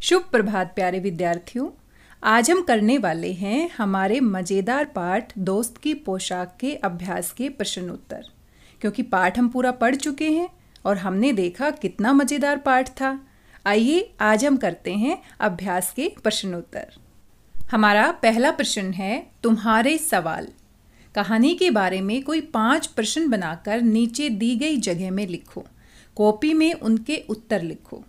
शुभ प्रभात प्यारे विद्यार्थियों। आज हम करने वाले हैं हमारे मज़ेदार पाठ दोस्त की पोशाक के अभ्यास के प्रश्न उत्तर। क्योंकि पाठ हम पूरा पढ़ चुके हैं और हमने देखा कितना मज़ेदार पाठ था। आइए आज हम करते हैं अभ्यास के प्रश्न उत्तर। हमारा पहला प्रश्न है तुम्हारे सवाल। कहानी के बारे में कोई 5 प्रश्न बनाकर नीचे दी गई जगह में लिखो। कॉपी में उनके उत्तर लिखो।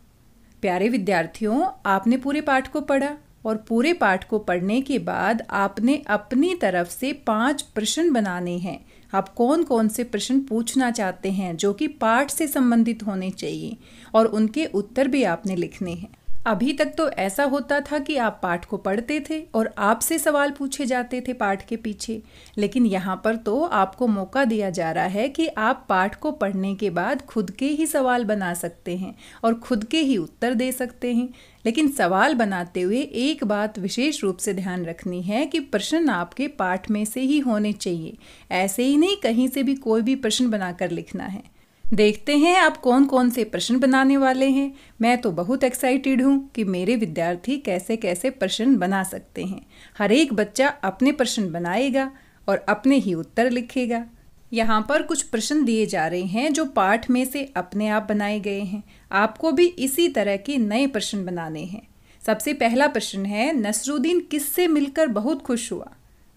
प्यारे विद्यार्थियों, आपने पूरे पाठ को पढ़ा और पूरे पाठ को पढ़ने के बाद आपने अपनी तरफ से 5 प्रश्न बनाने हैं। आप कौन कौन से प्रश्न पूछना चाहते हैं जो कि पाठ से संबंधित होने चाहिए और उनके उत्तर भी आपने लिखने हैं। अभी तक तो ऐसा होता था कि आप पाठ को पढ़ते थे और आपसे सवाल पूछे जाते थे पाठ के पीछे, लेकिन यहाँ पर तो आपको मौका दिया जा रहा है कि आप पाठ को पढ़ने के बाद खुद के ही सवाल बना सकते हैं और खुद के ही उत्तर दे सकते हैं। लेकिन सवाल बनाते हुए एक बात विशेष रूप से ध्यान रखनी है कि प्रश्न आपके पाठ में से ही होने चाहिए। ऐसे ही नहीं कहीं से भी कोई भी प्रश्न बनाकर लिखना है। देखते हैं आप कौन कौन से प्रश्न बनाने वाले हैं। मैं तो बहुत एक्साइटेड हूँ कि मेरे विद्यार्थी कैसे कैसे प्रश्न बना सकते हैं। हर एक बच्चा अपने प्रश्न बनाएगा और अपने ही उत्तर लिखेगा। यहाँ पर कुछ प्रश्न दिए जा रहे हैं जो पाठ में से अपने आप बनाए गए हैं। आपको भी इसी तरह के नए प्रश्न बनाने हैं। सबसे पहला प्रश्न है, नसरुद्दीन किससे मिलकर बहुत खुश हुआ?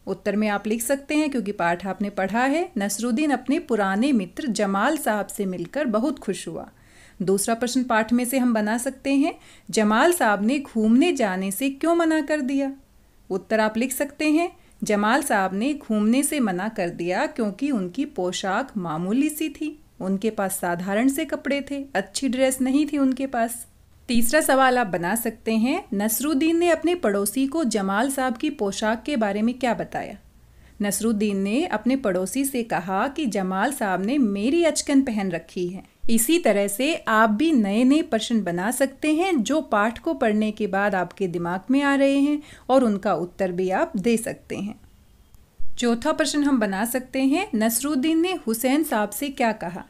उत्तर में आप लिख सकते हैं क्योंकि पाठ आपने पढ़ा है। नसरुद्दीन अपने पुराने मित्र जमाल साहब से मिलकर बहुत खुश हुआ। दूसरा प्रश्न पाठ में से हम बना सकते हैं, जमाल साहब ने घूमने जाने से क्यों मना कर दिया? उत्तर आप लिख सकते हैं, जमाल साहब ने घूमने से मना कर दिया क्योंकि उनकी पोशाक मामूली सी थी। उनके पास साधारण से कपड़े थे, अच्छी ड्रेस नहीं थी उनके पास। तीसरा सवाल आप बना सकते हैं, नसरुद्दीन ने अपने पड़ोसी को जमाल साहब की पोशाक के बारे में क्या बताया? नसरुद्दीन ने अपने पड़ोसी से कहा कि जमाल साहब ने मेरी अचकन पहन रखी है। इसी तरह से आप भी नए नए प्रश्न बना सकते हैं जो पाठ को पढ़ने के बाद आपके दिमाग में आ रहे हैं और उनका उत्तर भी आप दे सकते हैं। चौथा प्रश्न हम बना सकते हैं, नसरुद्दीन ने हुसैन साहब से क्या कहा?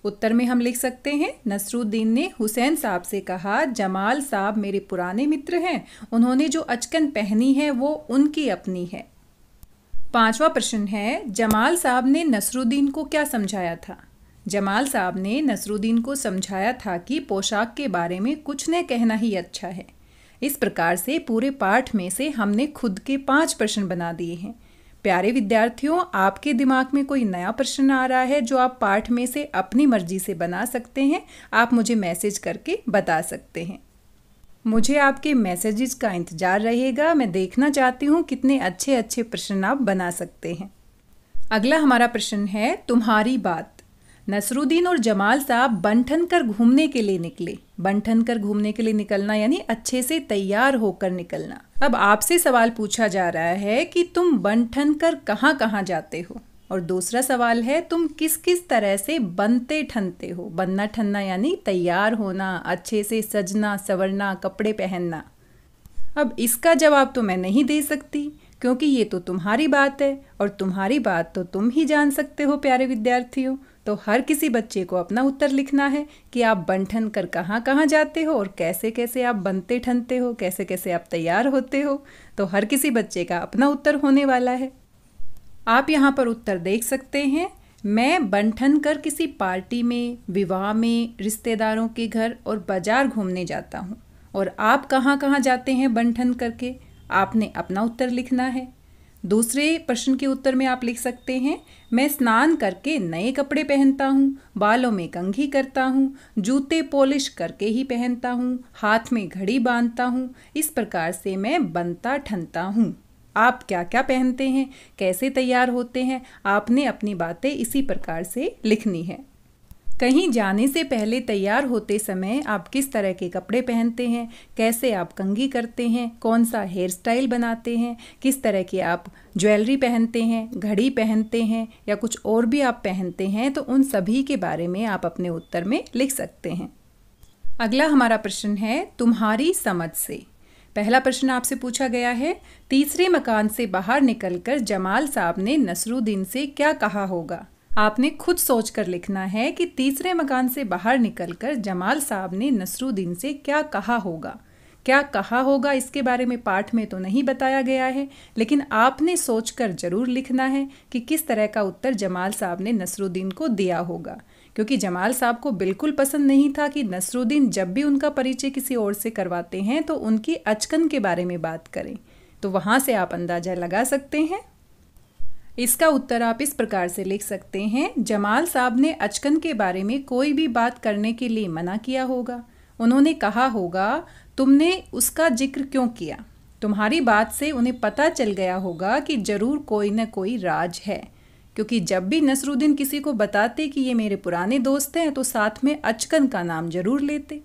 उत्तर में हम लिख सकते हैं, नसरुद्दीन ने हुसैन साहब से कहा, जमाल साहब मेरे पुराने मित्र हैं, उन्होंने जो अचकन पहनी है वो उनकी अपनी है। पांचवा प्रश्न है, जमाल साहब ने नसरुद्दीन को क्या समझाया था? जमाल साहब ने नसरुद्दीन को समझाया था कि पोशाक के बारे में कुछ न कहना ही अच्छा है। इस प्रकार से पूरे पाठ में से हमने खुद के 5 प्रश्न बना दिए हैं। प्यारे विद्यार्थियों, आपके दिमाग में कोई नया प्रश्न आ रहा है जो आप पाठ में से अपनी मर्जी से बना सकते हैं, आप मुझे मैसेज करके बता सकते हैं। मुझे आपके मैसेजेस का इंतज़ार रहेगा। मैं देखना चाहती हूँ कितने अच्छे अच्छे प्रश्न आप बना सकते हैं। अगला हमारा प्रश्न है, तुम्हारी बात। नसरुद्दीन और जमाल साहब बन-ठन कर घूमने के लिए निकले। बन-ठन कर घूमने के लिए निकलना यानी अच्छे से तैयार होकर निकलना। अब आपसे सवाल पूछा जा रहा है कि तुम बन-ठन कर कहाँ कहाँ जाते हो, और दूसरा सवाल है तुम किस किस तरह से बनते ठनते हो। बनना ठनना यानी तैयार होना, अच्छे से सजना संवरना, कपड़े पहनना। अब इसका जवाब तो मैं नहीं दे सकती क्योंकि ये तो तुम्हारी बात है और तुम्हारी बात तो तुम ही जान सकते हो प्यारे विद्यार्थियों। तो हर किसी बच्चे को अपना उत्तर लिखना है कि आप बन-ठन कर कहाँ कहाँ जाते हो और कैसे कैसे आप बनते ठनते हो, कैसे कैसे आप तैयार होते हो। तो हर किसी बच्चे का अपना उत्तर होने वाला है। आप यहाँ पर उत्तर देख सकते हैं, मैं बन-ठन कर किसी पार्टी में, विवाह में, रिश्तेदारों के घर और बाजार घूमने जाता हूँ। और आप कहाँ कहाँ जाते हैं बन-ठन करके? आपने अपना उत्तर लिखना है। दूसरे प्रश्न के उत्तर में आप लिख सकते हैं, मैं स्नान करके नए कपड़े पहनता हूँ, बालों में कंघी करता हूँ, जूते पॉलिश करके ही पहनता हूँ, हाथ में घड़ी बांधता हूँ। इस प्रकार से मैं बनता ठनता हूँ। आप क्या क्या पहनते हैं, कैसे तैयार होते हैं, आपने अपनी बातें इसी प्रकार से लिखनी है। कहीं जाने से पहले तैयार होते समय आप किस तरह के कपड़े पहनते हैं, कैसे आप कंघी करते हैं, कौन सा हेयर स्टाइल बनाते हैं, किस तरह की आप ज्वेलरी पहनते हैं, घड़ी पहनते हैं या कुछ और भी आप पहनते हैं, तो उन सभी के बारे में आप अपने उत्तर में लिख सकते हैं। अगला हमारा प्रश्न है, तुम्हारी समझ से। पहला प्रश्न आपसे पूछा गया है, तीसरे मकान से बाहर निकलकर जमाल साहब ने नसरुद्दीन से क्या कहा होगा? आपने खुद सोचकर लिखना है कि तीसरे मकान से बाहर निकलकर जमाल साहब ने नसरुद्दीन से क्या कहा होगा। क्या कहा होगा इसके बारे में पाठ में तो नहीं बताया गया है, लेकिन आपने सोचकर ज़रूर लिखना है कि किस तरह का उत्तर जमाल साहब ने नसरुद्दीन को दिया होगा, क्योंकि जमाल साहब को बिल्कुल पसंद नहीं था कि नसरुद्दीन जब भी उनका परिचय किसी और से करवाते हैं तो उनकी अचकन के बारे में बात करें। तो वहाँ से आप अंदाज़ा लगा सकते हैं। इसका उत्तर आप इस प्रकार से लिख सकते हैं, जमाल साहब ने अचकन के बारे में कोई भी बात करने के लिए मना किया होगा। उन्होंने कहा होगा, तुमने उसका जिक्र क्यों किया? तुम्हारी बात से उन्हें पता चल गया होगा कि ज़रूर कोई न कोई राज है, क्योंकि जब भी नसरुद्दीन किसी को बताते कि ये मेरे पुराने दोस्त हैं तो साथ में अचकन का नाम ज़रूर लेते।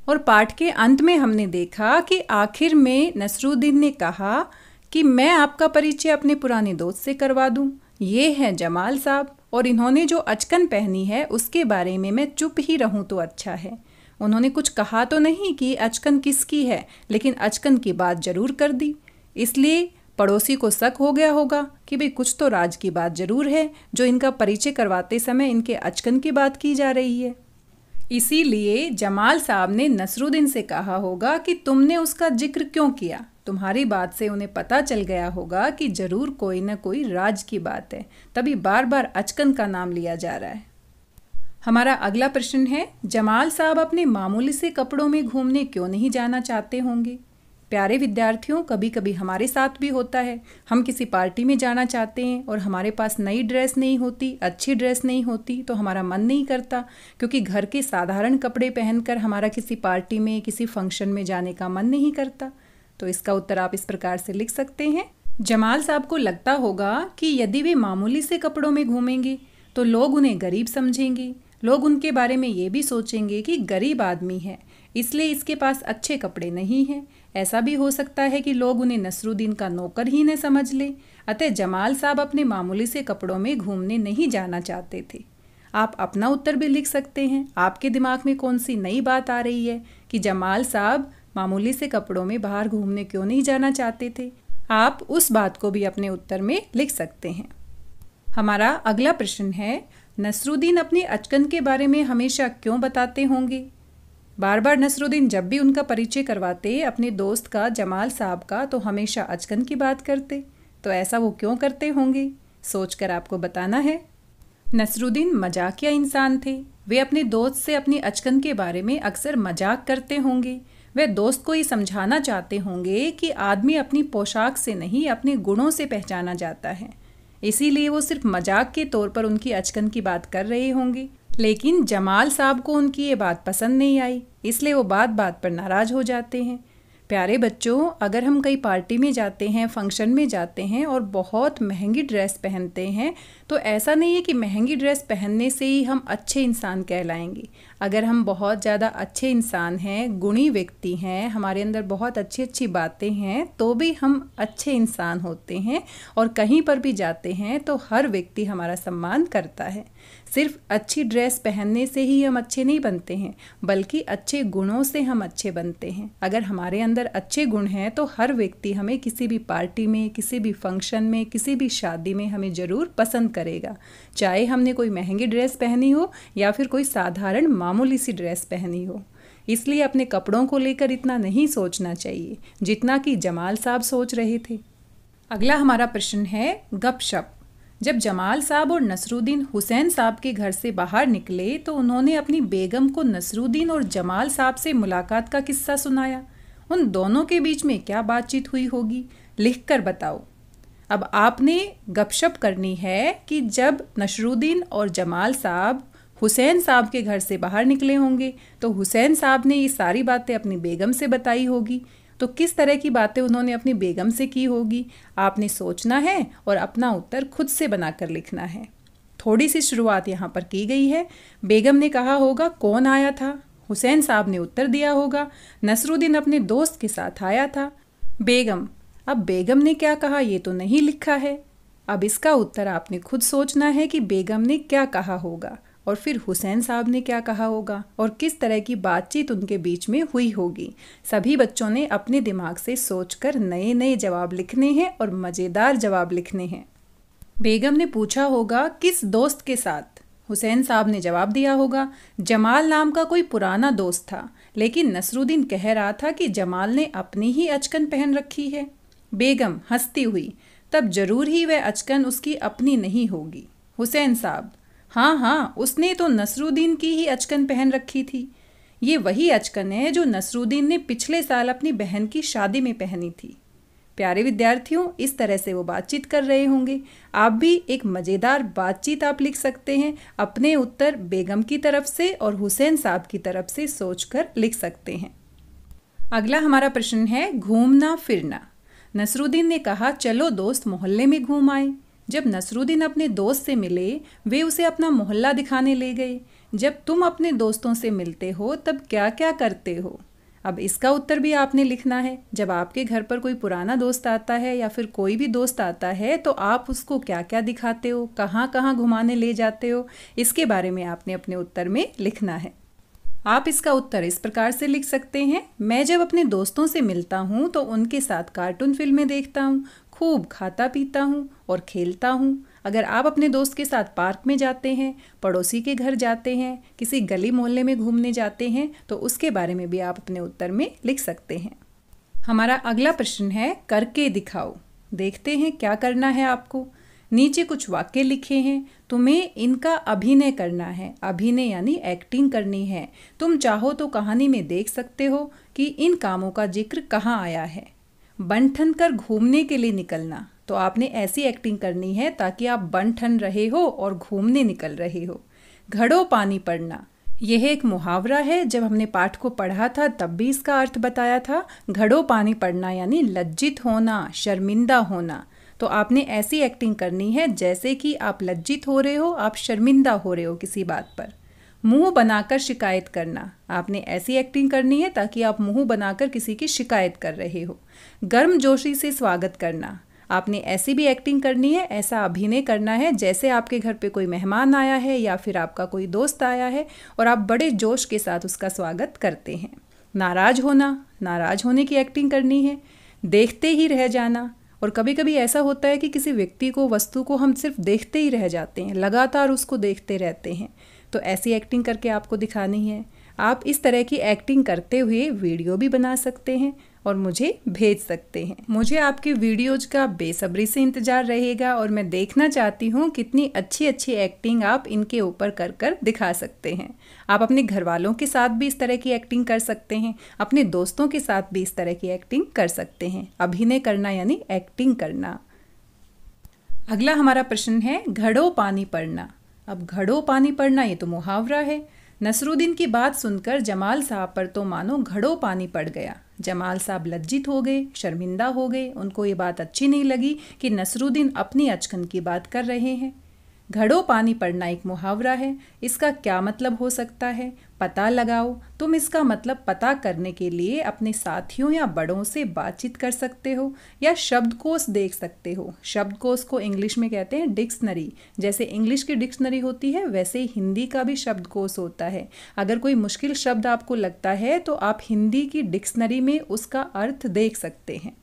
और पाठ के अंत में हमने देखा कि आखिर में नसरुद्दीन ने कहा कि मैं आपका परिचय अपने पुराने दोस्त से करवा दूं। ये हैं जमाल साहब, और इन्होंने जो अचकन पहनी है उसके बारे में मैं चुप ही रहूं तो अच्छा है। उन्होंने कुछ कहा तो नहीं कि अचकन किसकी है, लेकिन अचकन की बात ज़रूर कर दी। इसलिए पड़ोसी को शक हो गया होगा कि भाई कुछ तो राज की बात ज़रूर है, जो इनका परिचय करवाते समय इनके अचकन की बात की जा रही है। इसीलिए जमाल साहब ने नसरुद्दीन से कहा होगा कि तुमने उसका जिक्र क्यों किया? तुम्हारी बात से उन्हें पता चल गया होगा कि ज़रूर कोई न कोई राज की बात है, तभी बार बार अचकन का नाम लिया जा रहा है। हमारा अगला प्रश्न है, जमाल साहब अपने मामूली से कपड़ों में घूमने क्यों नहीं जाना चाहते होंगे? प्यारे विद्यार्थियों, कभी कभी हमारे साथ भी होता है। हम किसी पार्टी में जाना चाहते हैं और हमारे पास नई ड्रेस नहीं होती, अच्छी ड्रेस नहीं होती, तो हमारा मन नहीं करता, क्योंकि घर के साधारण कपड़े पहनकर हमारा किसी पार्टी में, किसी फंक्शन में जाने का मन नहीं करता। तो इसका उत्तर आप इस प्रकार से लिख सकते हैं, जमाल साहब को लगता होगा कि यदि वे मामूली से कपड़ों में घूमेंगे तो लोग उन्हें गरीब समझेंगे। लोग उनके बारे में ये भी सोचेंगे कि गरीब आदमी है, इसलिए इसके पास अच्छे कपड़े नहीं हैं। ऐसा भी हो सकता है कि लोग उन्हें नसरुद्दीन का नौकर ही न समझ ले। अतः जमाल साहब अपने मामूली से कपड़ों में घूमने नहीं जाना चाहते थे। आप अपना उत्तर भी लिख सकते हैं। आपके दिमाग में कौन सी नई बात आ रही है कि जमाल साहब मामूली से कपड़ों में बाहर घूमने क्यों नहीं जाना चाहते थे? आप उस बात को भी अपने उत्तर में लिख सकते हैं। हमारा अगला प्रश्न है, नसरुद्दीन अपनी अचकन के बारे में हमेशा क्यों बताते होंगे? बार बार नसरुद्दीन जब भी उनका परिचय करवाते अपने दोस्त का, जमाल साहब का, तो हमेशा अचकन की बात करते। तो ऐसा वो क्यों करते होंगे, सोचकर आपको बताना है। नसरुद्दीन मजाकिया इंसान थे। वे अपने दोस्त से अपनी अचकन के बारे में अक्सर मजाक करते होंगे। वे दोस्त को ये समझाना चाहते होंगे कि आदमी अपनी पोशाक से नहीं, अपने गुणों से पहचाना जाता है। इसीलिए वो सिर्फ मजाक के तौर पर उनकी अचकन की बात कर रहे होंगे। लेकिन जमाल साहब को उनकी ये बात पसंद नहीं आई, इसलिए वो बात बात पर नाराज़ हो जाते हैं। प्यारे बच्चों, अगर हम कई पार्टी में जाते हैं, फंक्शन में जाते हैं और बहुत महंगी ड्रेस पहनते हैं, तो ऐसा नहीं है कि महंगी ड्रेस पहनने से ही हम अच्छे इंसान कहलाएंगे। अगर हम बहुत ज़्यादा अच्छे इंसान हैं, गुणी व्यक्ति हैं, हमारे अंदर बहुत अच्छी अच्छी बातें हैं, तो भी हम अच्छे इंसान होते हैं और कहीं पर भी जाते हैं तो हर व्यक्ति हमारा सम्मान करता है। सिर्फ अच्छी ड्रेस पहनने से ही हम अच्छे नहीं बनते हैं, बल्कि अच्छे गुणों से हम अच्छे बनते हैं। अगर हमारे अंदर अच्छे गुण हैं तो हर व्यक्ति हमें किसी भी पार्टी में, किसी भी फंक्शन में, किसी भी शादी में हमें ज़रूर पसंद करेगा, चाहे हमने कोई महंगी ड्रेस पहनी हो या फिर कोई साधारण मामूली सी ड्रेस पहनी हो। इसलिए अपने कपड़ों को लेकर इतना नहीं सोचना चाहिए जितना कि जमाल साहब सोच रहे थे। अगला हमारा प्रश्न है, गपशप। जब जमाल साहब और नसरुद्दीन हुसैन साहब के घर से बाहर निकले तो उन्होंने अपनी बेगम को नसरुद्दीन और जमाल साहब से मुलाकात का किस्सा सुनाया। उन दोनों के बीच में क्या बातचीत हुई होगी, लिखकर बताओ। अब आपने गपशप करनी है कि जब नसरुद्दीन और जमाल साहब हुसैन साहब के घर से बाहर निकले होंगे तो हुसैन साहब ने ये सारी बातें अपनी बेगम से बताई होगी। तो किस तरह की बातें उन्होंने अपनी बेगम से की होगी, आपने सोचना है और अपना उत्तर खुद से बनाकर लिखना है। थोड़ी सी शुरुआत यहाँ पर की गई है। बेगम ने कहा होगा, कौन आया था? हुसैन साहब ने उत्तर दिया होगा, नसरुद्दीन अपने दोस्त के साथ आया था। बेगम, अब बेगम ने क्या कहा ये तो नहीं लिखा है। अब इसका उत्तर आपने खुद सोचना है कि बेगम ने क्या कहा होगा और फिर हुसैन साहब ने क्या कहा होगा और किस तरह की बातचीत उनके बीच में हुई होगी। सभी बच्चों ने अपने दिमाग से सोचकर नए नए जवाब लिखने हैं और मज़ेदार जवाब लिखने हैं। बेगम ने पूछा होगा, किस दोस्त के साथ? हुसैन साहब ने जवाब दिया होगा, जमाल नाम का कोई पुराना दोस्त था, लेकिन नसरुद्दीन कह रहा था कि जमाल ने अपनी ही अचकन पहन रखी है। बेगम हंसती हुई, तब जरूर ही वह अचकन उसकी अपनी नहीं होगी। हुसैन साहब, हाँ हाँ, उसने तो नसरुद्दीन की ही अचकन पहन रखी थी। ये वही अचकन है जो नसरुद्दीन ने पिछले साल अपनी बहन की शादी में पहनी थी। प्यारे विद्यार्थियों, इस तरह से वो बातचीत कर रहे होंगे। आप भी एक मज़ेदार बातचीत आप लिख सकते हैं। अपने उत्तर बेगम की तरफ से और हुसैन साहब की तरफ से सोचकर लिख सकते हैं। अगला हमारा प्रश्न है घूमना फिरना। नसरुद्दीन ने कहा, चलो दोस्त मोहल्ले में घूम आए। जब नसरुद्दीन अपने दोस्त से मिले, वे उसे अपना मोहल्ला दिखाने ले गए। जब तुम अपने दोस्तों से मिलते हो तब क्या क्या करते हो? अब इसका उत्तर भी आपने लिखना है। जब आपके घर पर कोई पुराना दोस्त आता है या फिर कोई भी दोस्त आता है तो आप उसको क्या क्या दिखाते हो, कहाँ कहाँ घुमाने ले जाते हो, इसके बारे में आपने अपने उत्तर में लिखना है। आप इसका उत्तर इस प्रकार से लिख सकते हैं, मैं जब अपने दोस्तों से मिलता हूँ तो उनके साथ कार्टून फिल्में देखता हूँ, खूब खाता पीता हूँ और खेलता हूँ। अगर आप अपने दोस्त के साथ पार्क में जाते हैं, पड़ोसी के घर जाते हैं, किसी गली मोहल्ले में घूमने जाते हैं तो उसके बारे में भी आप अपने उत्तर में लिख सकते हैं। हमारा अगला प्रश्न है करके दिखाओ। देखते हैं क्या करना है आपको। नीचे कुछ वाक्य लिखे हैं, तुम्हें इनका अभिनय करना है। अभिनय यानी एक्टिंग करनी है। तुम चाहो तो कहानी में देख सकते हो कि इन कामों का जिक्र कहाँ आया है। बन ठन कर घूमने के लिए निकलना, तो आपने ऐसी एक्टिंग करनी है ताकि आप बन ठन रहे हो और घूमने निकल रहे हो। घड़ों पानी पड़ना, यह एक मुहावरा है। जब हमने पाठ को पढ़ा था तब भी इसका अर्थ बताया था। घड़ों पानी पड़ना यानी लज्जित होना, शर्मिंदा होना। तो आपने ऐसी एक्टिंग करनी है जैसे कि आप लज्जित हो रहे हो, आप शर्मिंदा हो रहे हो किसी बात पर। मुंह बनाकर शिकायत करना, आपने ऐसी एक्टिंग करनी है ताकि आप मुंह बनाकर किसी की शिकायत कर रहे हो। गर्मजोशी से स्वागत करना, आपने ऐसी भी एक्टिंग करनी है, ऐसा अभिनय करना है जैसे आपके घर पे कोई मेहमान आया है या फिर आपका कोई दोस्त आया है और आप बड़े जोश के साथ उसका स्वागत करते हैं। नाराज होना, नाराज होने की एक्टिंग करनी है। देखते ही रह जाना, और कभी कभी ऐसा होता है कि किसी व्यक्ति को, वस्तु को हम सिर्फ देखते ही रह जाते हैं, लगातार उसको देखते रहते हैं, तो ऐसी एक्टिंग करके आपको दिखानी है। आप इस तरह की एक्टिंग करते हुए वीडियो भी बना सकते हैं और मुझे भेज सकते हैं। मुझे आपके वीडियोज का बेसब्री से इंतज़ार रहेगा और मैं देखना चाहती हूँ कितनी अच्छी अच्छी एक्टिंग आप इनके ऊपर कर कर दिखा सकते हैं। आप अपने घर वालों के साथ भी इस तरह की एक्टिंग कर सकते हैं, अपने दोस्तों के साथ भी इस तरह की एक्टिंग कर सकते हैं। अभिनय करना यानी एक्टिंग करना। अगला हमारा प्रश्न है घड़ों पानी पड़ना। अब घड़ों पानी पड़ना ये तो मुहावरा है। नसरुद्दीन की बात सुनकर जमाल साहब पर तो मानो घड़ों पानी पड़ गया। जमाल साहब लज्जित हो गए, शर्मिंदा हो गए। उनको ये बात अच्छी नहीं लगी कि नसरुद्दीन अपनी अचकन की बात कर रहे हैं। घड़ों पानी पड़ना एक मुहावरा है। इसका क्या मतलब हो सकता है, पता लगाओ। तुम इसका मतलब पता करने के लिए अपने साथियों या बड़ों से बातचीत कर सकते हो या शब्दकोश देख सकते हो। शब्दकोश को इंग्लिश में कहते हैं डिक्शनरी। जैसे इंग्लिश की डिक्शनरी होती है वैसे ही हिंदी का भी शब्दकोश होता है। अगर कोई मुश्किल शब्द आपको लगता है तो आप हिंदी की डिक्शनरी में उसका अर्थ देख सकते हैं।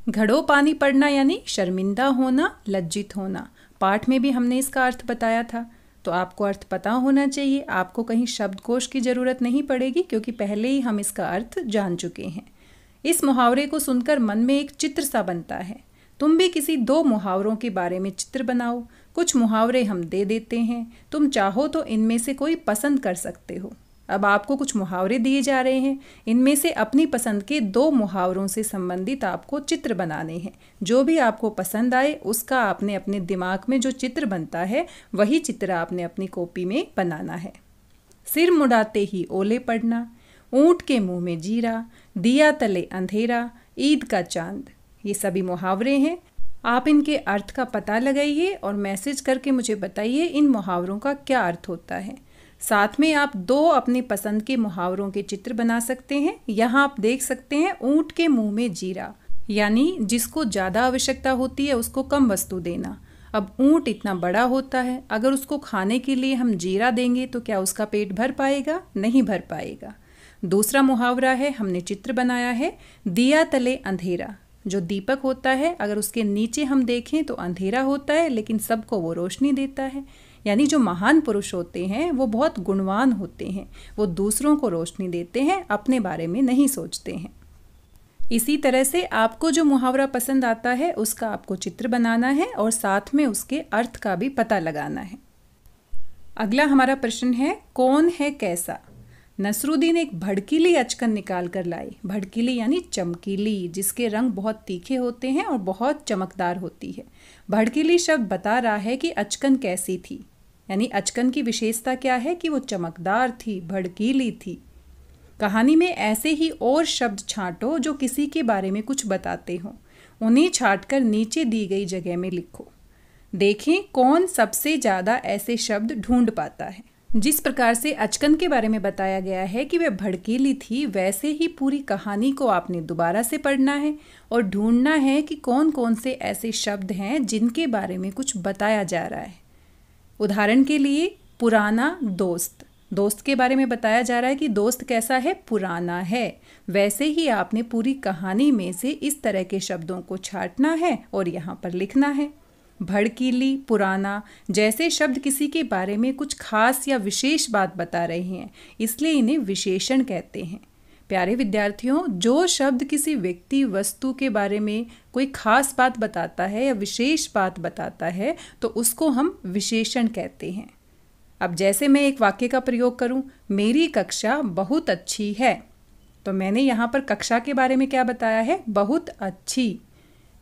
घड़ों पानी पड़ना यानी शर्मिंदा होना, लज्जित होना। पाठ में भी हमने इसका अर्थ बताया था, तो आपको अर्थ पता होना चाहिए। आपको कहीं शब्दकोश की ज़रूरत नहीं पड़ेगी क्योंकि पहले ही हम इसका अर्थ जान चुके हैं। इस मुहावरे को सुनकर मन में एक चित्र सा बनता है। तुम भी किसी दो मुहावरों के बारे में चित्र बनाओ। कुछ मुहावरे हम दे देते हैं, तुम चाहो तो इनमें से कोई पसंद कर सकते हो। अब आपको कुछ मुहावरे दिए जा रहे हैं, इनमें से अपनी पसंद के दो मुहावरों से संबंधित आपको चित्र बनाने हैं। जो भी आपको पसंद आए उसका आपने अपने दिमाग में जो चित्र बनता है वही चित्र आपने अपनी कॉपी में बनाना है। सिर मुड़ाते ही ओले पड़ना, ऊंट के मुंह में जीरा, दिया तले अंधेरा, ईद का चांद, ये सभी मुहावरे हैं। आप इनके अर्थ का पता लगाइए और मैसेज करके मुझे बताइए इन मुहावरों का क्या अर्थ होता है। साथ में आप दो अपनी पसंद के मुहावरों के चित्र बना सकते हैं। यहाँ आप देख सकते हैं ऊंट के मुंह में जीरा, यानी जिसको ज़्यादा आवश्यकता होती है उसको कम वस्तु देना। अब ऊंट इतना बड़ा होता है, अगर उसको खाने के लिए हम जीरा देंगे तो क्या उसका पेट भर पाएगा? नहीं भर पाएगा। दूसरा मुहावरा है, हमने चित्र बनाया है, दिया तले अंधेरा। जो दीपक होता है अगर उसके नीचे हम देखें तो अंधेरा होता है लेकिन सबको वो रोशनी देता है। यानी जो महान पुरुष होते हैं वो बहुत गुणवान होते हैं, वो दूसरों को रोशनी देते हैं, अपने बारे में नहीं सोचते हैं। इसी तरह से आपको जो मुहावरा पसंद आता है उसका आपको चित्र बनाना है और साथ में उसके अर्थ का भी पता लगाना है। अगला हमारा प्रश्न है, कौन है कैसा? नसरुद्दीन एक भड़कीली अचकन निकाल कर लाई। भड़कीली यानी चमकीली, जिसके रंग बहुत तीखे होते हैं और बहुत चमकदार होती है। भड़कीली शब्द बता रहा है कि अचकन कैसी थी, यानी अचकन की विशेषता क्या है कि वो चमकदार थी, भड़कीली थी। कहानी में ऐसे ही और शब्द छांटो जो किसी के बारे में कुछ बताते हो। उन्हें छांटकर नीचे दी गई जगह में लिखो। देखें कौन सबसे ज़्यादा ऐसे शब्द ढूंढ पाता है। जिस प्रकार से अचकन के बारे में बताया गया है कि वह भड़कीली थी, वैसे ही पूरी कहानी को आपने दोबारा से पढ़ना है और ढूंढना है कि कौन कौन से ऐसे शब्द हैं जिनके बारे में कुछ बताया जा रहा है। उदाहरण के लिए, पुराना दोस्त, दोस्त के बारे में बताया जा रहा है कि दोस्त कैसा है, पुराना है। वैसे ही आपने पूरी कहानी में से इस तरह के शब्दों को छांटना है और यहाँ पर लिखना है। भड़कीली, पुराना जैसे शब्द किसी के बारे में कुछ खास या विशेष बात बता रहे हैं, इसलिए इन्हें विशेषण कहते हैं। प्यारे विद्यार्थियों, जो शब्द किसी व्यक्ति वस्तु के बारे में कोई खास बात बताता है या विशेष बात बताता है तो उसको हम विशेषण कहते हैं। अब जैसे मैं एक वाक्य का प्रयोग करूं, मेरी कक्षा बहुत अच्छी है, तो मैंने यहाँ पर कक्षा के बारे में क्या बताया है, बहुत अच्छी।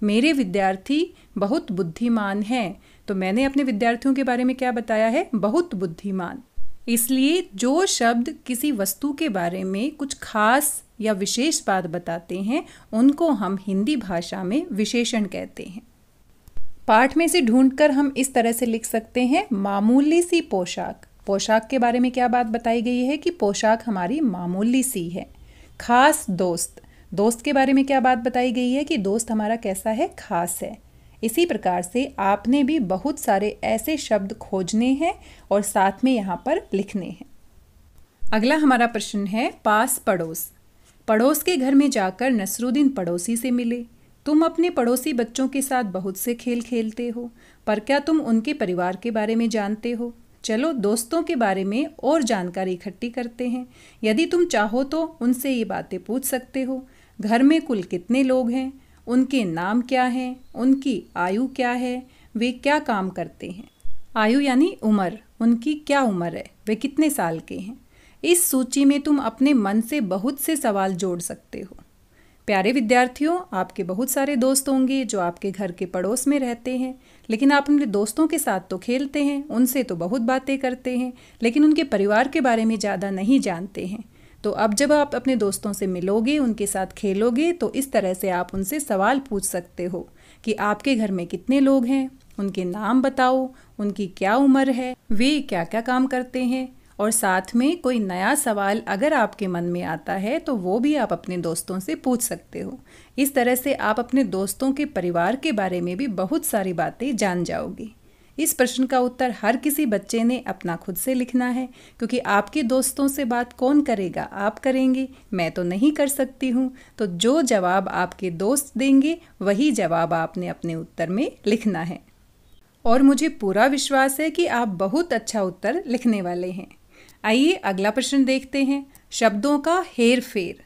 मेरे विद्यार्थी बहुत बुद्धिमान हैं, तो मैंने अपने विद्यार्थियों के बारे में क्या बताया है, बहुत बुद्धिमान। इसलिए जो शब्द किसी वस्तु के बारे में कुछ खास या विशेष बात बताते हैं उनको हम हिंदी भाषा में विशेषण कहते हैं। पाठ में से ढूंढकर हम इस तरह से लिख सकते हैं, मामूली सी पोशाक। पोशाक के बारे में क्या बात बताई गई है कि पोशाक हमारी मामूली सी है। खास दोस्त, दोस्त के बारे में क्या बात बताई गई है कि दोस्त हमारा कैसा है, खास है। इसी प्रकार से आपने भी बहुत सारे ऐसे शब्द खोजने हैं और साथ में यहाँ पर लिखने हैं। अगला हमारा प्रश्न है, पास पड़ोस। पड़ोस के घर में जाकर नसरुद्दीन पड़ोसी से मिले। तुम अपने पड़ोसी बच्चों के साथ बहुत से खेल खेलते हो, पर क्या तुम उनके परिवार के बारे में जानते हो? चलो दोस्तों के बारे में और जानकारी इकट्ठी करते हैं। यदि तुम चाहो तो उनसे ये बातें पूछ सकते हो। घर में कुल कितने लोग हैं, उनके नाम क्या हैं, उनकी आयु क्या है, वे क्या काम करते हैं। आयु यानी उम्र, उनकी क्या उम्र है, वे कितने साल के हैं। इस सूची में तुम अपने मन से बहुत से सवाल जोड़ सकते हो। प्यारे विद्यार्थियों, आपके बहुत सारे दोस्त होंगे जो आपके घर के पड़ोस में रहते हैं, लेकिन आप अपने दोस्तों के साथ तो खेलते हैं, उनसे तो बहुत बातें करते हैं, लेकिन उनके परिवार के बारे में ज़्यादा नहीं जानते हैं। तो अब जब आप अपने दोस्तों से मिलोगे, उनके साथ खेलोगे, तो इस तरह से आप उनसे सवाल पूछ सकते हो कि आपके घर में कितने लोग हैं, उनके नाम बताओ, उनकी क्या उम्र है, वे क्या क्या काम करते हैं। और साथ में कोई नया सवाल अगर आपके मन में आता है तो वो भी आप अपने दोस्तों से पूछ सकते हो। इस तरह से आप अपने दोस्तों के परिवार के बारे में भी बहुत सारी बातें जान जाओगे। इस प्रश्न का उत्तर हर किसी बच्चे ने अपना खुद से लिखना है, क्योंकि आपके दोस्तों से बात कौन करेगा, आप करेंगे, मैं तो नहीं कर सकती हूँ। तो जो जवाब आपके दोस्त देंगे वही जवाब आपने अपने उत्तर में लिखना है। और मुझे पूरा विश्वास है कि आप बहुत अच्छा उत्तर लिखने वाले हैं। आइए अगला प्रश्न देखते हैं, शब्दों का हेर फेर।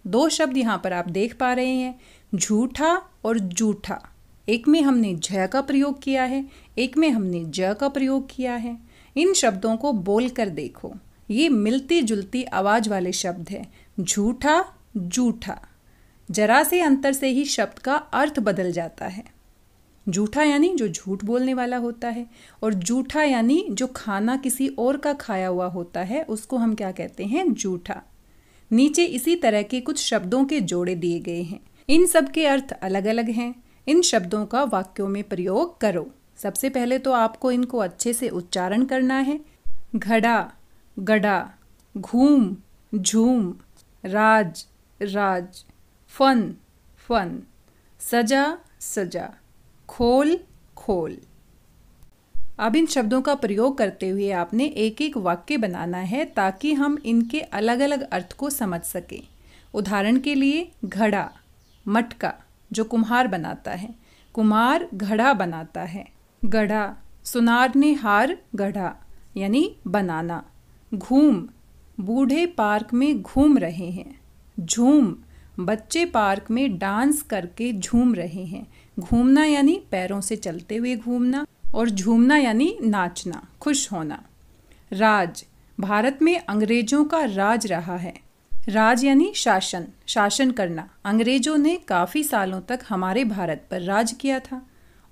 दो शब्द यहाँ पर आप देख पा रहे हैं, झूठा और जूठा। एक में हमने झ का प्रयोग किया है, एक में हमने ज का प्रयोग किया है। इन शब्दों को बोल कर देखो, ये मिलती जुलती आवाज वाले शब्द हैं, झूठा, जूठा। जरा से अंतर से ही शब्द का अर्थ बदल जाता है। झूठा यानी जो झूठ बोलने वाला होता है, और जूठा यानी जो खाना किसी और का खाया हुआ होता है, उसको हम क्या कहते हैं, जूठा। नीचे इसी तरह के कुछ शब्दों के जोड़े दिए गए हैं, इन सब के अर्थ अलग अलग हैं। इन शब्दों का वाक्यों में प्रयोग करो। सबसे पहले तो आपको इनको अच्छे से उच्चारण करना है। घड़ा, गड़ा, घूम, झूम, राज, राज, फन, फन, सजा, सजा, खोल, खोल। अब इन शब्दों का प्रयोग करते हुए आपने एक एक वाक्य बनाना है ताकि हम इनके अलग अलग अर्थ को समझ सकें। उदाहरण के लिए, घड़ा, मटका जो कुम्हार बनाता है, कुम्हार घड़ा बनाता है। गड़ा, सुनार ने हार गढ़ा यानी बनाना। घूम, बूढ़े पार्क में घूम रहे हैं। झूम, बच्चे पार्क में डांस करके झूम रहे हैं। घूमना यानी पैरों से चलते हुए घूमना और झूमना यानी नाचना, खुश होना। राज, भारत में अंग्रेजों का राज रहा है। राज यानी शासन, शासन करना। अंग्रेजों ने काफ़ी सालों तक हमारे भारत पर राज किया था।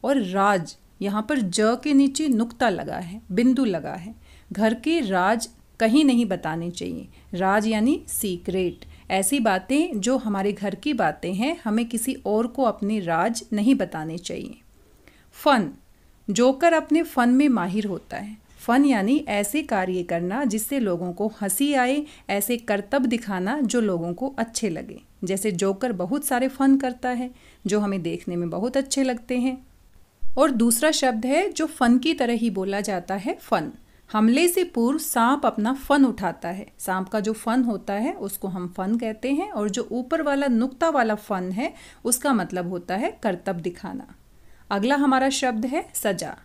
और राज, यहाँ पर ज के नीचे नुक्ता लगा है, बिंदु लगा है। घर के राज कहीं नहीं बताने चाहिए। राज यानी सीक्रेट, ऐसी बातें जो हमारे घर की बातें हैं, हमें किसी और को अपने राज नहीं बताने चाहिए। फन, जोकर अपने फन में माहिर होता है। फन यानी ऐसे कार्य करना जिससे लोगों को हंसी आए, ऐसे करतब दिखाना जो लोगों को अच्छे लगे। जैसे जोकर बहुत सारे फन करता है जो हमें देखने में बहुत अच्छे लगते हैं। और दूसरा शब्द है जो फन की तरह ही बोला जाता है, फन। हमले से पूर्व सांप अपना फन उठाता है। सांप का जो फन होता है उसको हम फन कहते हैं। और जो ऊपर वाला नुक्ता वाला फन है उसका मतलब होता है करतब दिखाना। अगला हमारा शब्द है सजा।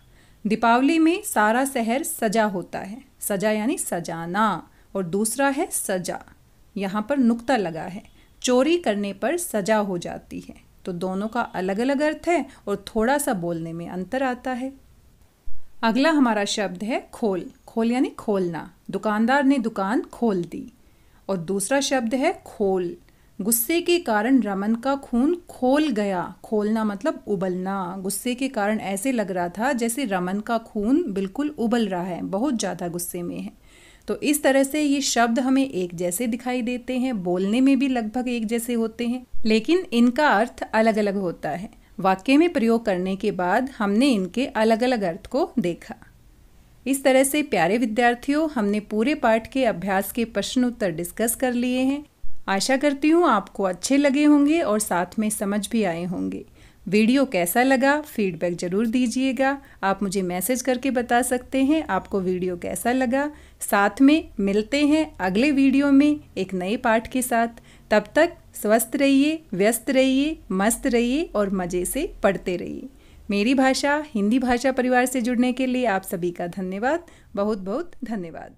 दीपावली में सारा शहर सजा होता है। सजा यानी सजाना। और दूसरा है सजा, यहाँ पर नुक्ता लगा है। चोरी करने पर सजा हो जाती है। तो दोनों का अलग अलग अर्थ है और थोड़ा सा बोलने में अंतर आता है। अगला हमारा शब्द है खोल। खोल यानी खोलना। दुकानदार ने दुकान खोल दी। और दूसरा शब्द है खोल। गुस्से के कारण रमन का खून खोल गया। खोलना मतलब उबलना। गुस्से के कारण ऐसे लग रहा था जैसे रमन का खून बिल्कुल उबल रहा है, बहुत ज़्यादा गुस्से में है। तो इस तरह से ये शब्द हमें एक जैसे दिखाई देते हैं, बोलने में भी लगभग एक जैसे होते हैं, लेकिन इनका अर्थ अलग अलग होता है। वाक्य में प्रयोग करने के बाद हमने इनके अलग अलग अर्थ को देखा। इस तरह से प्यारे विद्यार्थियों, हमने पूरे पाठ के अभ्यास के प्रश्न उत्तर डिस्कस कर लिए हैं। आशा करती हूँ आपको अच्छे लगे होंगे और साथ में समझ भी आए होंगे। वीडियो कैसा लगा फीडबैक ज़रूर दीजिएगा। आप मुझे मैसेज करके बता सकते हैं आपको वीडियो कैसा लगा। साथ में मिलते हैं अगले वीडियो में एक नए पाठ के साथ। तब तक स्वस्थ रहिए, व्यस्त रहिए, मस्त रहिए और मज़े से पढ़ते रहिए। मेरी भाषा हिंदी भाषा परिवार से जुड़ने के लिए आप सभी का धन्यवाद। बहुत बहुत धन्यवाद।